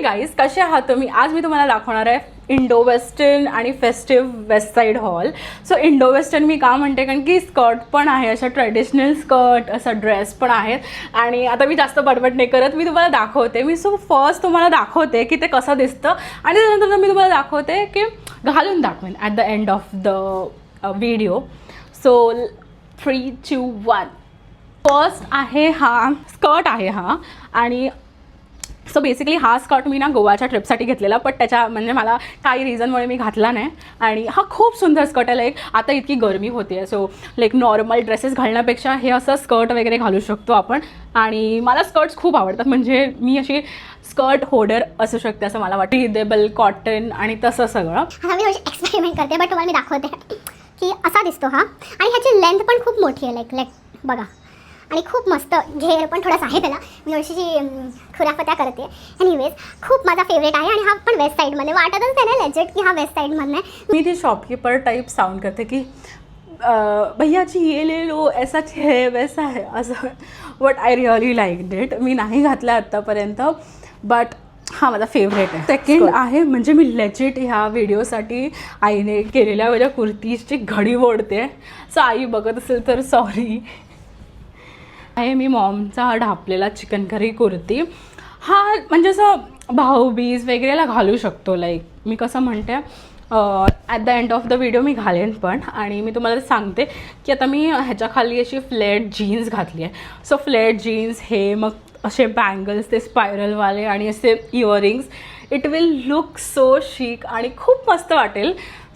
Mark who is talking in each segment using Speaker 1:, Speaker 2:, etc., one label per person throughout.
Speaker 1: Guys, कसे आहात तुम्ही? आज मी तुम्हाला दाखवणार आहे इंडो वेस्टर्न आणि festive Westside haul. So Indo western मी का म्हणते, कारण की स्कर्ट पण आहे, अशा ट्रेडिशनल स्कर्ट, असा ड्रेस पण आहेत. आणि आता मी जास्त बडबड नाही करत, मी तुम्हाला दाखवते. फर्स्ट तुम्हाला दाखवते की ते कसं दिसतं आणि त्यानंतर मी तुम्हाला दाखवते की घालून दाखवेन at the end of the video. So 3, 2, 1. First आहे हा स्कर्ट आहे हा. आणि सो बेसिकली हा स्कर्ट मी ना गोवाच्या ट्रिपसाठी घेतलेला, पण त्याच्या म्हणजे मला काही रिझनमुळे मी घातला नाही. आणि हा खूप सुंदर स्कर्ट आहे. लाईक आता इतकी गरमी होते आहे, सो लाईक नॉर्मल ड्रेसेस घालण्यापेक्षा हे असं स्कर्ट वगैरे घालू शकतो आपण. आणि मला स्कर्ट्स खूप आवडतात, म्हणजे मी अशी स्कर्ट होल्डर असू शकते असं मला वाटतं. ब्रीदेबल कॉटन आणि तसं सगळं.
Speaker 2: आता मी एक्सपेरिमेंट करते, बट तुम्हाला मी दाखवते की असा दिसतो हा. आणि ह्याची लेंथ पण खूप मोठी आहे, लाईक बघा. आणि खूप मस्त घेर पण थोडासा आहे त्याला. मी थोडीशी खुराफत्या करते. एनिवेज खूप माझा फेवरेट आहे. आणि हा पण वेस्ट साईडमध्ये वाटतच नाही ना लेजेट की हा वेस्ट साईडमधनं आहे.
Speaker 1: मी ती शॉपकीपर टाईप साऊंड करते की भैया जी ये ले लो, ऐसा है वैसा है असं. But I really like it. मी नाही घातला आत्तापर्यंत, बट हा माझा फेवरेट आहे. सेकंड आहे म्हणजे मी लेजिट ह्या व्हिडिओसाठी आईने केलेल्या माझ्या कुर्तीची घडी ओढते. सो आई बघत असेल तर सॉरी. आहे मी मॉमचा हा ढापलेला चिकन करी कुर्ती. हा म्हणजे असं भाऊबीज वगैरेला घालू शकतो. लाईक मी कसं म्हणते, at the end of the video मी घालेन पण. आणि मी तुम्हाला सांगते की आता मी ह्याच्या खाली अशी फ्लेट जीन्स घातली आहे. सो फ्लेट जीन्स हे, मग असे बँगल्स ते स्पायरलवाले आणि असे earrings, it will look so शिक आणि खूप मस्त वाटेल.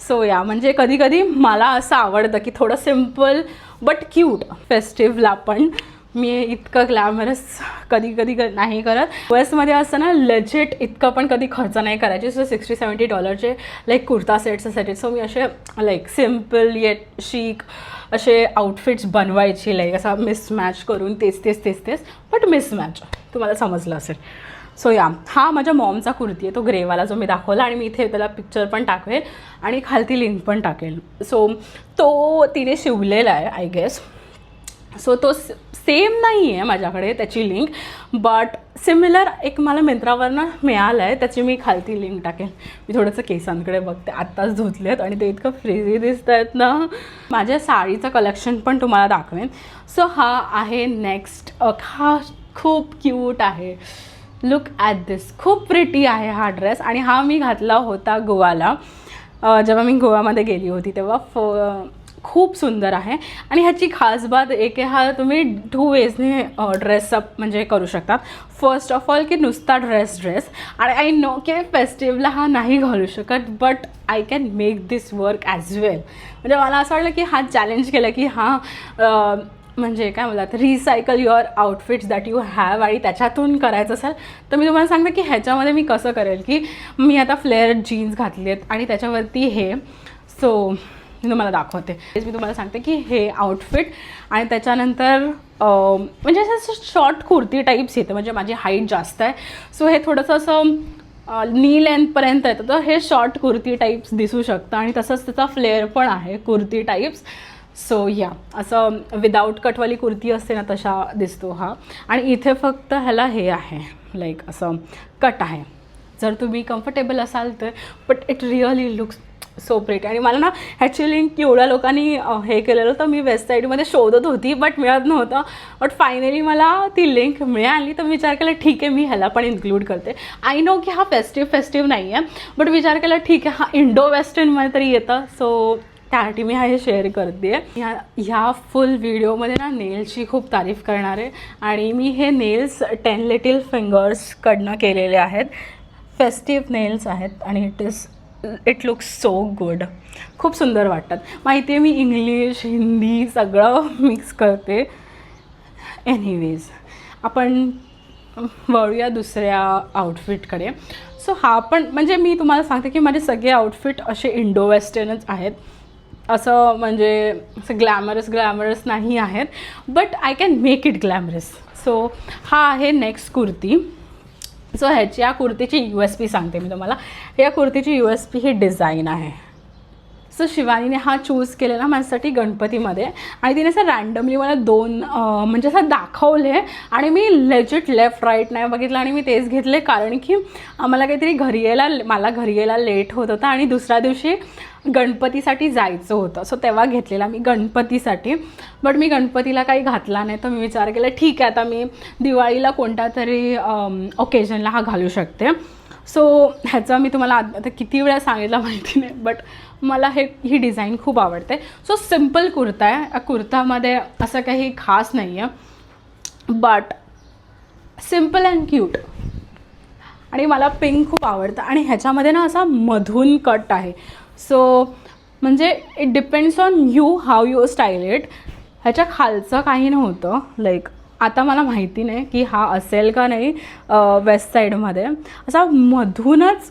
Speaker 1: सो या म्हणजे कधी कधी मला असं आवडतं की थोडं सिम्पल बट क्यूट. फेस्टिव्हला पण मी इतकं ग्लॅमरस कधी कधी नाही करत. वेस्टमध्ये असतं ना लेजिट इतकं पण कधी खर्च नाही करायचे. सो $60-70 लाईक कुर्ता सेट्स असायचे. सो मी असे लाईक सिम्पल येट शीक असे आउटफिट्स बनवायचे, लाईक असा मिसमॅच करून तेच बट मिसमॅच, तुम्हाला समजलं असेल. सो या हा माझ्या मॉमचा कुर्ती आहे, तो ग्रेवाला जो मी दाखवला. आणि मी इथे त्याला पिक्चर पण टाकवेल आणि खालती लिंक पण टाकेल. सो तो तिने शिवलेला आहे आय गेस. सो तो सेम नाही आहे माझ्याकडे त्याची लिंक, बट सिमिलर एक मला मिंत्रावरनं मिळालं आहे, त्याची मी खालती लिंक टाकेल. मी थोडंसं केसांकडे बघते, आत्ताच धुतले आहेत आणि ते इतकं फ्रीजी दिसत आहेत ना. माझ्या साडीचं कलेक्शन पण तुम्हाला दाखवेन. सो हा आहे नेक्स्ट. हा खूप क्यूट आहे. लुक ॲट दिस. खूप प्रिटी आहे हा ड्रेस. आणि हा मी घातला होता गोवाला, जेव्हा मी गोवामध्ये गेली होती तेव्हा. खूप सुंदर आहे. आणि ह्याची खास बात एक आहे, हा तुम्ही 2 वेजने ड्रेसअप म्हणजे करू शकतात. फर्स्ट ऑफ ऑल की नुसता ड्रेस. आणि आय नो की फेस्टिवला हा नाही घालू शकत, but I can make this work as well. म्हणजे मला असं वाटलं की हा चॅलेंज केलं की हा म्हणजे काय बोलतात, recycle your outfits that you have. आणि त्याच्यातून करायचं असेल तर मी तुम्हाला सांगते की ह्याच्यामध्ये मी कसं करेल की मी आता फ्लेअर जीन्स घातली आहेत आणि त्याच्यावरती हे. सो मी तुम्हाला दाखवते. मी तुम्हाला सांगते की हे आउटफिट आणि त्याच्यानंतर म्हणजे असं शॉर्ट कुर्ती टाईप्स येतं, म्हणजे माझी हाईट जास्त आहे. सो हे थोडंसं असं नी लेंथपर्यंत येतं, तर हे शॉर्ट कुर्ती टाईप्स दिसू शकतं. आणि तसंच त्याचा फ्लेअर पण आहे कुर्ती टाईप्स. सो या असं विदाऊट कटवाली कुर्ती असते ना तशा दिसतो हा. आणि इथे फक्त ह्याला हे आहे, लाईक असं कट आहे. जर तुम्ही कम्फर्टेबल असाल तर, but it really looks so pretty. आणि मला ना ह्याची लिंक एवढ्या लोकांनी हे केलेलं तर मी वेस्ट साईडमध्ये शोधत होती, बट मिळत नव्हतं. बट फायनली मला ती लिंक मिळाली, तर विचार केला ठीक आहे मी ह्याला पण इन्क्लूड करते. आय नो की हा फेस्टिव्ह नाही आहे, बट विचार केला ठीक आहे हा इंडो वेस्टर्नमध्ये तरी येतं. सो त्यासाठी मी हे शेअर करते. ह्या फुल व्हिडिओमध्ये ना नेल्सची खूप तारीफ करणार आहे. आणि मी हे नेल्स 10 लिटिल फिंगर्सकडनं केलेले आहेत. फेस्टिव्ह नेल्स आहेत आणि इट लुक्स सो गुड. खूप सुंदर वाटतात. माहिती आहे मी इंग्लिश हिंदी सगळं मिक्स करते. एनिवेज आपण वळूया दुसऱ्या आउटफिटकडे. सो हा पण म्हणजे मी तुम्हाला सांगते की माझे सगळे आउटफिट असे इंडो वेस्टर्नच आहेत. असं म्हणजे असं ग्लॅमरस नाही आहेत, but I can make it glamorous. So हा आहे नेक्स्ट कुर्ती. सो या कुर्तीची USP सांगते मी तुम्हाला. या कुर्तीची USP ही डिझाईन आहे. सो शिवानीने हा चूज केलेला माझ्यासाठी गणपतीमध्ये आणि तिने असं रँडमली मला 2 म्हणजे असं दाखवले आणि मी लेजिट लेफ्ट राईट नाही बघितलं आणि मी तेच घेतले, कारण की आम्हाला काहीतरी मला घरी यायला लेट होत होता आणि दुसऱ्या दिवशी गणपतीसाठी जायचं होतं. सो तेव्हा घेतलेला मी गणपतीसाठी. बट मी गणपतीला काही घातला नाही, तर मी विचार केला ठीक आहे आता मी दिवाळीला कोणत्या तरी ओकेजनला हा घालू शकते. सो ह्याचं मी तुम्हाला आता किती वेळा सांगितलं माहिती नाही, बट मला ही डिझाईन खूप आवडते. सो सिम्पल कुर्ता आहे, कुर्तामध्ये असं काही खास नाही आहे, बट सिम्पल अँड क्यूट. आणि मला पिंक खूप आवडतं आणि ह्याच्यामध्ये ना असा मधून कट आहे. सो म्हणजे it depends on you how you style it. ह्याच्या खालचं काही नव्हतं, लाईक आता मला माहिती नाही की हा असेल का नाही वेस्ट साईडमध्ये, असा मधूनच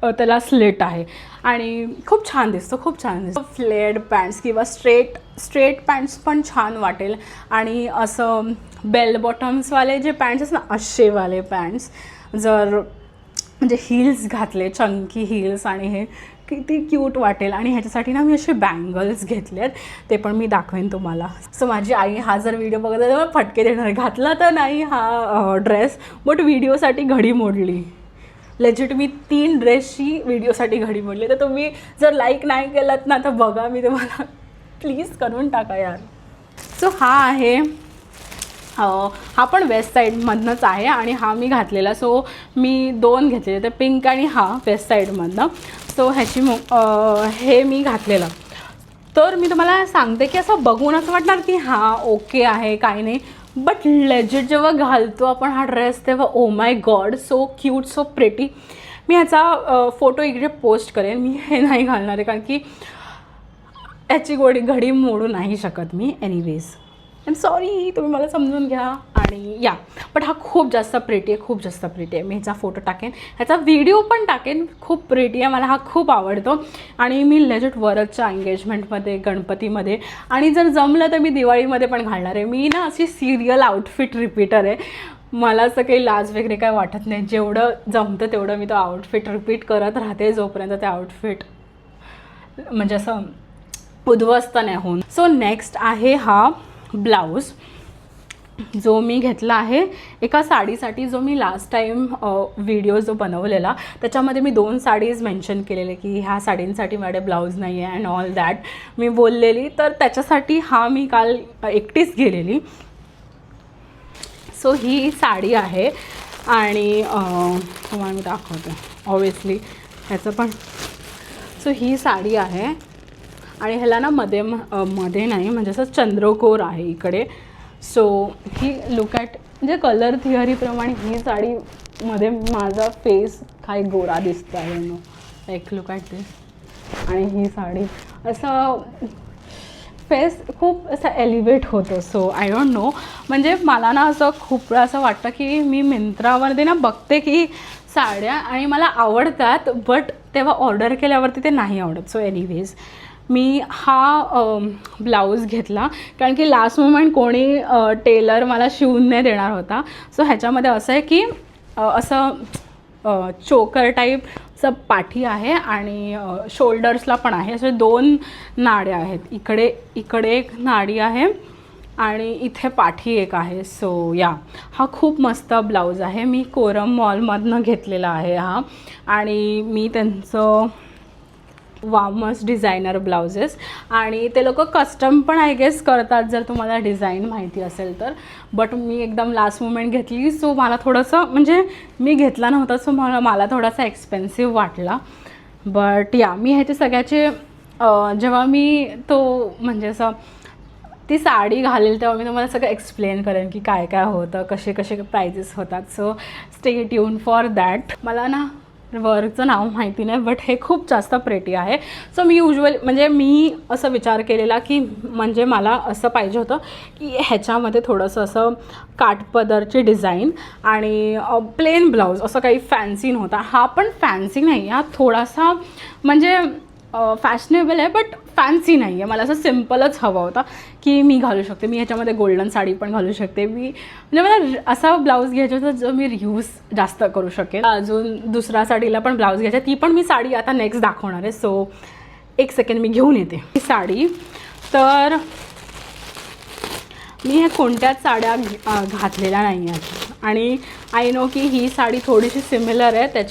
Speaker 1: त्याला स्लिट आहे आणि खूप छान दिसतो, खूप छान दिसतो. फ्लेअर्ड पॅन्ट्स किंवा स्ट्रेट पॅन्ट्स पण छान वाटेल. आणि असं बेल बॉटम्सवाले जे पॅन्ट्स असतात ना, असेवाले पॅन्ट्स जर म्हणजे हिल्स घातले, चंकी हिल्स, आणि हे किती क्यूट वाटेल. आणि ह्याच्यासाठी ना मी असे बँगल्स घेतलेत, ते पण मी दाखवेन तुम्हाला. सो माझी आई हा जर व्हिडिओ बघत तर फटके देणार, घातला तर नाही हा ड्रेस, बट व्हिडिओसाठी घडी मोडली. लेजिट मी 3 ड्रेसची व्हिडिओसाठी घडी मोडली. तर तुम्ही जर लाईक नाही केलात ना तर बघा, मी तुम्हाला प्लीज करून टाका यार. सो हा आहे, हा पण वेस्ट साईडमधनंच आहे आणि हा मी घातलेला. सो मी 2 घेतलेले, ते पिंक आणि हा वेस्ट साईडमधनं. सो हे मी घातलेलं. तर मी तुम्हाला सांगते की असं बघून असं वाटणार की हां ओके आहे, काही नाही, बट लेजिट जेव्हा घालतो आपण हा ड्रेस तेव्हा oh my God, so cute, so pretty. मी ह्याचा फोटो इकडे पोस्ट करेन. मी हे नाही घालणार आहे कारण की याची घडी मोडू नाही शकत मी. एनिवेज आय एम सॉरी, तुम्ही मला समजून घ्या. आणि या बट हा खूप जास्त प्रेटी आहे, खूप जास्त प्रेटी आहे. मी ह्याचा फोटो टाकेन, ह्याचा व्हिडिओ पण टाकेन. खूप प्रेटी आहे, मला हा खूप आवडतो. आणि मी लेजिट वरच्या एंगेजमेंटमध्ये, गणपतीमध्ये आणि जर जमलं तर मी दिवाळीमध्ये पण घालणार आहे. मी ना अशी सिरियल आउटफिट रिपीटर आहे. मला असं काही लाज वगैरे काय वाटत नाही. जेवढं जमतं तेवढं मी तो आउटफिट रिपीट करत राहते जोपर्यंत ते आउटफिट म्हणजे असं उद्ध्वस्त नाही होऊन. सो नेक्स्ट आहे हा ब्लाऊज, जो मी घेतला आहे एका साडीसाठी, जो मी लास्ट टाईम व्हिडिओ जो बनवलेला त्याच्यामध्ये मी 2 साडीज मेन्शन केलेले की ह्या साडींसाठी माझ्याकडे ब्लाऊज नाही आहे अँड ऑल दॅट मी बोललेली. तर त्याच्यासाठी हा मी काल एकटीच गेलेली. सो ही साडी आहे आणि तुम्हाला मी दाखवते ऑब्वियसली ह्याचं पण. सो ही साडी आहे आणि ह्याला ना मध्ये नाही म्हणजे असं चंद्रकोर आहे इकडे. सो ही लुक ॲट, म्हणजे कलर थिअरीप्रमाणे ही साडीमध्ये माझा फेस काय गोरा दिसतो आहे नो, लाईक लुक ॲट दिस. आणि ही साडी असं फेस खूप असं एलिव्हेट होतो. सो आय डोंट नो, म्हणजे मला ना असं खूप वेळा असं वाटतं की मी मिंत्रावरती ना बघते की साड्या आणि मला आवडतात, बट तेव्हा ऑर्डर केल्यावरती ते नाही आवडत. सो एनिवेज मी हा ब्लाऊज घेतला कारण की लास्ट मोमेंट कोणी टेलर मला शिवून नाही देणार होता. सो ह्याच्यामध्ये असं आहे की असं चोकर टाईप असं पाठी आहे आणि शोल्डर्सला पण आहे. असे 2 नाड्या आहेत, इकडे एक नाडी आहे आणि इथे पाठी एक आहे. सो या हा खूप मस्त ब्लाऊज आहे. मी कोरम मॉलमधनं घेतलेला आहे हा. आणि मी त्यांचं वामस डिझायनर ब्लाउजेस, आणि ते लोक कस्टम पण आय गेस करतात जर तुम्हाला डिझाईन माहिती असेल तर. बट मी एकदम लास्ट मोमेंट घेतली. सो मला थोडंसं म्हणजे मी घेतला नव्हता, सो मला थोडासा एक्सपेन्सिव्ह वाटला. बट या मी ह्याचे सगळ्याचे जेव्हा मी तो म्हणजे असं ती साडी घालेल तेव्हा मी तुम्हाला सगळं एक्सप्लेन करेन की काय काय होतं, कसे कसे प्राइजेस होतात. So stay tune for that. मला ना वर्कचं नाव माहिती नाही, बट हे खूप जास्त प्रेटी आहे. सो मी म्हणजे मी असं विचार केलेला की म्हणजे मला असं पाहिजे होतं की ह्याच्यामध्ये थोडंसं असं काठपदरची डिझाईन आणि प्लेन ब्लाऊज, असं काही फॅन्सी नव्हता. हा पण फॅन्सी नाही, हा थोडासा म्हणजे फॅशनेबल आहे बट फॅन्सी नाही आहे. मला असं सिम्पलच हवं होता की मी घालू शकते. मी ह्याच्यामध्ये गोल्डन साडी पण घालू शकते. म्हणजे मला असा ब्लाऊज घ्यायचा होता जो मी रियूज जास्त करू शकेल. अजून दुसऱ्या साडीला पण ब्लाऊज घ्यायचा, ती पण मी साडी आता नेक्स्ट दाखवणार आहे. सो एक सेकंड मी घेऊन येते ही साडी. तर मी हे कोणत्याच साड्या घातलेल्या नाही आहेत आणि आय नो की ही साडी थोडीशी सिमिलर आहे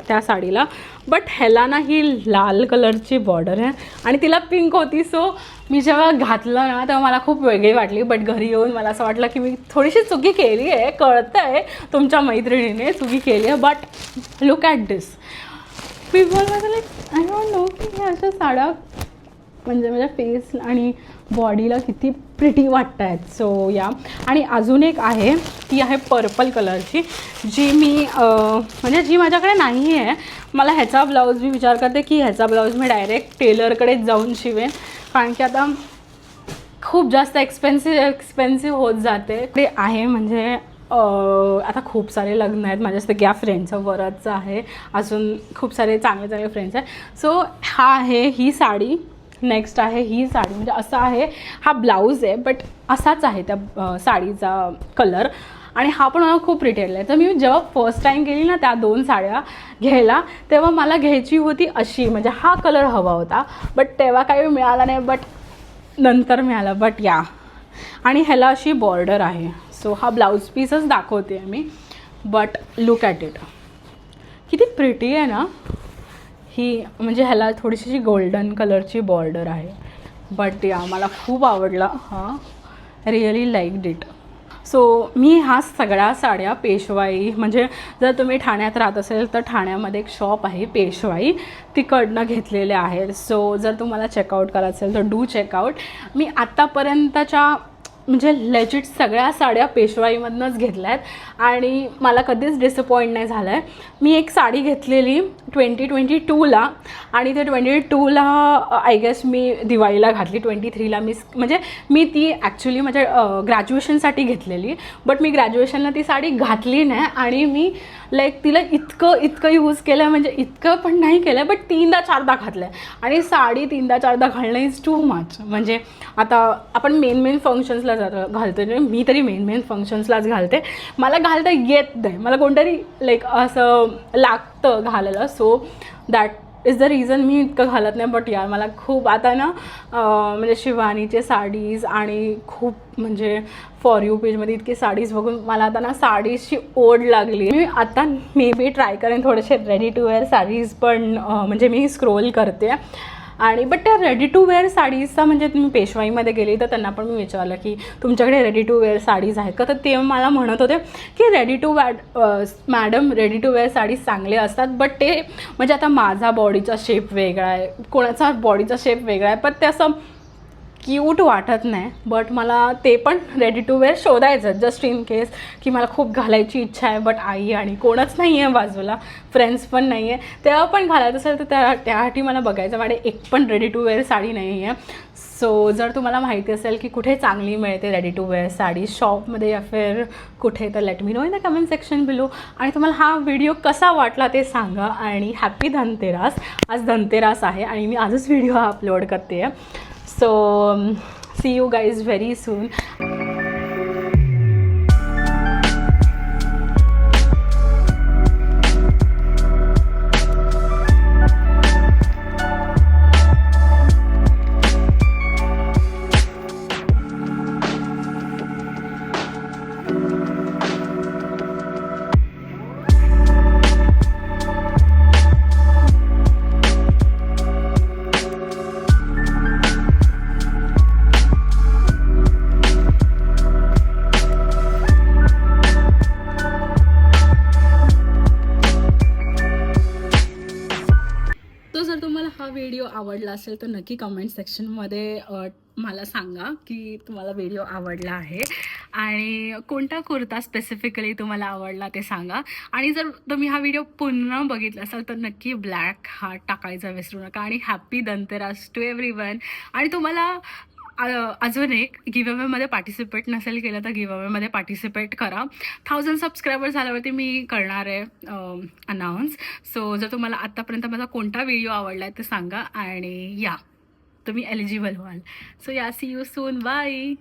Speaker 1: त्या साडीला, बट ह्याला ना ही लाल कलरची बॉर्डर आहे आणि तिला पिंक होती. सो मी जेव्हा घातलं ना तेव्हा मला खूप वेगळी वाटली, बट घरी येऊन मला असं वाटलं की मी थोडीशी चुकी केली आहे. कळतं आहे तुमच्या मैत्रिणीने चुकी केली आहे, but look at this. People माझं लाईक आय डोंट नो की ह्या अशा साड्या म्हणजे माझ्या फेस आणि बॉडीला किती प्रिटी वाटत आहेत. सो या. आणि अजून एक आहे, ती आहे पर्पल कलरची, जी मी म्हणजे जी माझ्याकडे नाही आहे. मला ह्याचा ब्लाऊज मी विचार करते की ह्याचा ब्लाऊज मी डायरेक्ट टेलरकडेच जाऊन शिवेन, कारण की आता खूप जास्त एक्सपेन्सिव्ह होत जाते. ते आहे म्हणजे आता खूप सारे लग्न आहेत माझ्या, सगळ्या फ्रेंड्सचं बरंच आहे, अजून खूप सारे चांगले चांगले फ्रेंड्स आहेत. सो हा आहे ही साडी. नेक्स्ट आहे ही साडी, म्हणजे असा आहे हा ब्लाऊज आहे, बट असाच आहे त्या साडीचा कलर आणि हा पण मला खूप रिटेल आहे. तर मी जेव्हा फर्स्ट टाईम गेली ना त्या 2 साड्या घ्यायला, तेव्हा मला घ्यायची होती अशी, म्हणजे हा कलर हवा होता, बट तेव्हा काही मिळाला नाही, बट नंतर मिळालं. बट या. आणि ह्याला अशी बॉर्डर आहे. सो हा ब्लाऊज पीसच दाखवते मी, बट लुक ॲट इट. किती प्रिटी आहे ना ही, म्हणजे ह्याला थोडीशी गोल्डन कलरची बॉर्डर आहे. बट या मला खूप आवडला हा, रिअली लाईक्ड इट. सो मी ह्या सगळ्या साड्या पेशवाई, म्हणजे जर तुम्ही ठाण्यात राहत असेल तर ठाण्यामध्ये एक शॉप आहे पेशवाई, तिकडनं घेतलेल्या आहेत. सो जर तुम्हाला चेकआउट करायचं असेल तर डू चेकआउट. मी आत्तापर्यंतच्या म्हणजे लेजिट सगळ्या साड्या पेशवाईमधनंच घेतल्या आहेत आणि मला कधीच डिसअपॉइंट नाही झालं आहे. मी एक साडी घेतलेली 2022ला आणि ते 22ला आय गेस मी दिवाळीला घातली. 23ला म्हणजे मी ती ॲक्च्युली माझ्या ग्रॅज्युएशनसाठी घेतलेली, बट मी ग्रॅज्युएशनला ती साडी घातली नाही आणि मी लाईक तिला इतकं यूज केलं, म्हणजे इतकं पण नाही केलं, बट 3दा-4दा घातलं आहे. आणि साडी 3दा-4दा घालणं इज टू मच. म्हणजे आता आपण मेन फंक्शन्सला घालतो, मी तरी मेन फंक्शन्सलाच घालते, मला घालता येत नाही, मला कोणतरी लाईक असं लागतं घालायला. So that is the reason मी इतकं घालत नाही. बट यार मला खूप आता ना म्हणजे शिवानीचे साडीज आणि खूप म्हणजे फॉर यू पेजमध्ये इतकी साडीज बघून मला आता ना साडीजची ओढ लागली. मी आता मे बी ट्राय करेन थोडेसे रेडी टू वेअर साडीज पण, म्हणजे मी स्क्रोल करते आणि बट त्या रेडी टू वेअर साडीजचा म्हणजे तुम्ही पेशवाईमध्ये गेली तर त्यांना पण मी विचारलं की तुमच्याकडे रेडी टू वेअर साडीज आहेत का, तर ते मला म्हणत होते की madam ready to wear saris चांगले असतात, बट ते म्हणजे आता माझा बॉडीचा शेप वेगळा आहे, कोणाचा बॉडीचा शेप वेगळा आहे, पण ते असं क्यूट वाटत नाही. बट मला ते पण रेडी टू वेअर शोधायचं जस्ट इन केस की मला खूप घालायची इच्छा आहे, बट आई आणि कोणच नाही आहे बाजूला, फ्रेंड्स पण नाही आहे, तेव्हा पण घालायचं असेल तर त्यासाठी मला बघायचं. माझे एक पण रेडी टू वेअर साडी नाही आहे. सो जर तुम्हाला माहिती असेल की कुठे चांगली मिळते रेडी टू वेअर साडी शॉपमध्ये या फिर कुठे, तर let me know in the comment section below. आणि तुम्हाला हा व्हिडिओ कसा वाटला ते सांगा. आणि हॅपी धनतेरस. आज धनतेरस आहे आणि मी आजच व्हिडिओ अपलोड करते आहे. So see you guys very soon. Video आवडला असेल तर नक्की कमेंट सेक्शनमध्ये मला सांगा की तुम्हाला व्हिडिओ आवडला आहे आणि कोणता कुर्ता स्पेसिफिकली तुम्हाला आवडला ते सांगा. आणि जर तुम्ही हा व्हिडिओ पुन्हा बघितला असाल तर नक्की ब्लॅक हार्ट टाकायचा विसरू नका. आणि हॅपी धनतेरस टू एव्हरीवन. आणि तुम्हाला अजून एक गिव्हअवेमध्ये पार्टिसिपेट नसेल केलं तर गिव्हअवेमध्ये पार्टिसिपेट करा. 1000 सबस्क्रायबर झाल्यावरती मी करणार आहे अनाऊन्स. सो जर तुम्हाला आत्तापर्यंत माझा कोणता व्हिडिओ आवडला आहे ते सांगा आणि या तुम्ही एलिजिबल व्हाल. सो या सी यू सून. बाय.